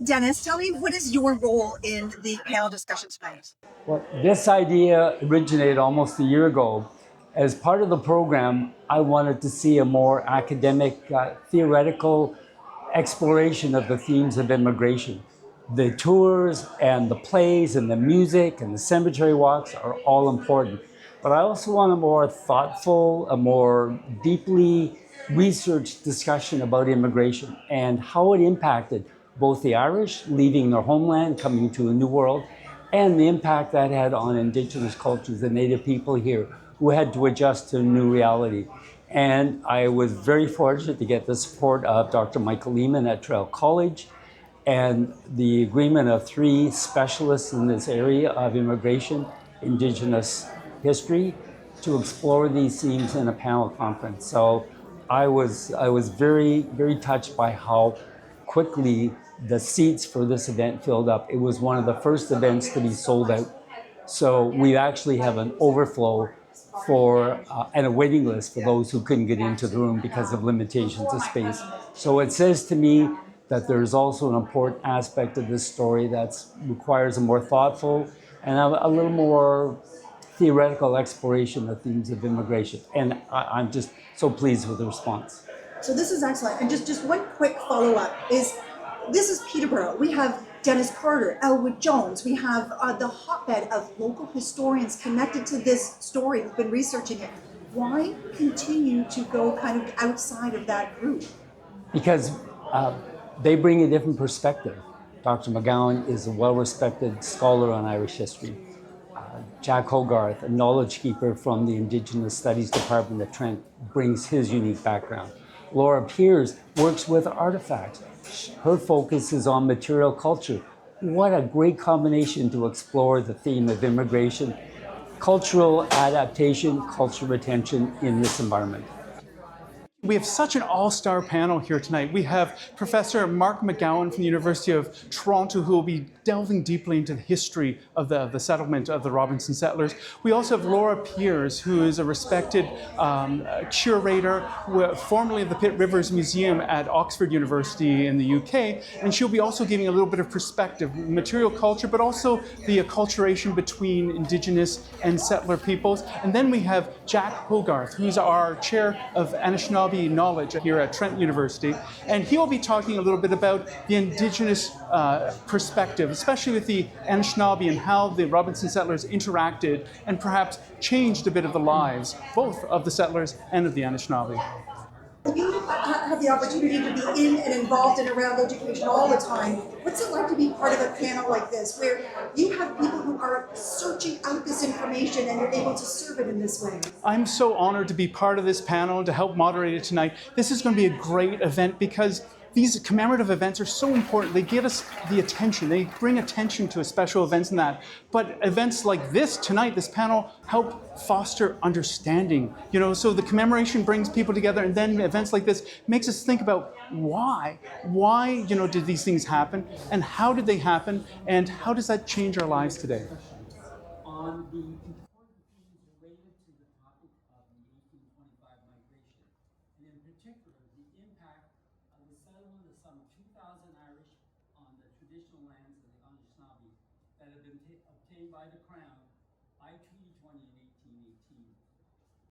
Dennis, tell me, what is your role in the panel discussion tonight? Well, this idea originated almost a year ago. As part of the program, I wanted to see a more academic, theoretical exploration of the themes of immigration. The tours and the plays and the music and the cemetery walks are all important. But I also want a more thoughtful, a more deeply researched discussion about immigration and how it impacted both the Irish leaving their homeland, coming to a new world, and the impact that had on Indigenous cultures, the Native people here who had to adjust to a new reality. And I was very fortunate to get the support of Dr. Michael Lehman at Traill College and the agreement of 3 specialists in this area of immigration, Indigenous history, to explore these themes in a panel conference. So I was very, very touched by how quickly the seats for this event filled up. It was one of the first events to be sold out. So we actually have an overflow and a waiting list for those who couldn't get into the room because of limitations of space. So it says to me that there's also an important aspect of this story that requires a more thoughtful and a little more theoretical exploration of themes of immigration. And I'm just so pleased with the response. So this is excellent. And just one quick follow-up is, this is Peterborough. We have Dennis Carter, Elwood Jones. We have the hotbed of local historians connected to this story who've been researching it. Why continue to go kind of outside of that group? Because they bring a different perspective. Dr. McGowan is a well-respected scholar on Irish history. Jack Hoggarth, a knowledge keeper from the Indigenous Studies Department at Trent, brings his unique background. Laura Peers works with artifacts. Her focus is on material culture. What a great combination to explore the theme of immigration, cultural adaptation, cultural retention in this environment. We have such an all-star panel here tonight. We have Professor Mark McGowan from the University of Toronto, who will be delving deeply into the history of the settlement of the Robinson settlers. We also have Laura Peers, who is a respected curator, formerly of the Pitt Rivers Museum at Oxford University in the UK, and she'll be also giving a little bit of perspective, material culture, but also the acculturation between Indigenous and settler peoples. And then we have Jack Hoggarth, who's our chair of Anishinaabe knowledge here at Trent University, and he will be talking a little bit about the Indigenous perspective, especially with the Anishinaabe and how the Robinson settlers interacted and perhaps changed a bit of the lives, both of the settlers and of the Anishinaabe. You have the opportunity to be in and involved and around education all the time. What's it like to be part of a panel like this, where you have people who are searching out this information and you're able to serve it in this way? I'm so honored to be part of this panel and to help moderate it tonight. This is going to be a great event because these commemorative events are so important. They give us the attention. They bring attention to special events and that. But events like this tonight, this panel, help foster understanding. So the commemoration brings people together, and then events like this makes us think about why. Why, did these things happen, and how did they happen, and how does that change our lives today? On the important themes related to the topic of the 1825 migration, and in particular, the impact of the settlement of some 2,000 Irish on the traditional lands of the Anishinaabe that have been obtained by the Crown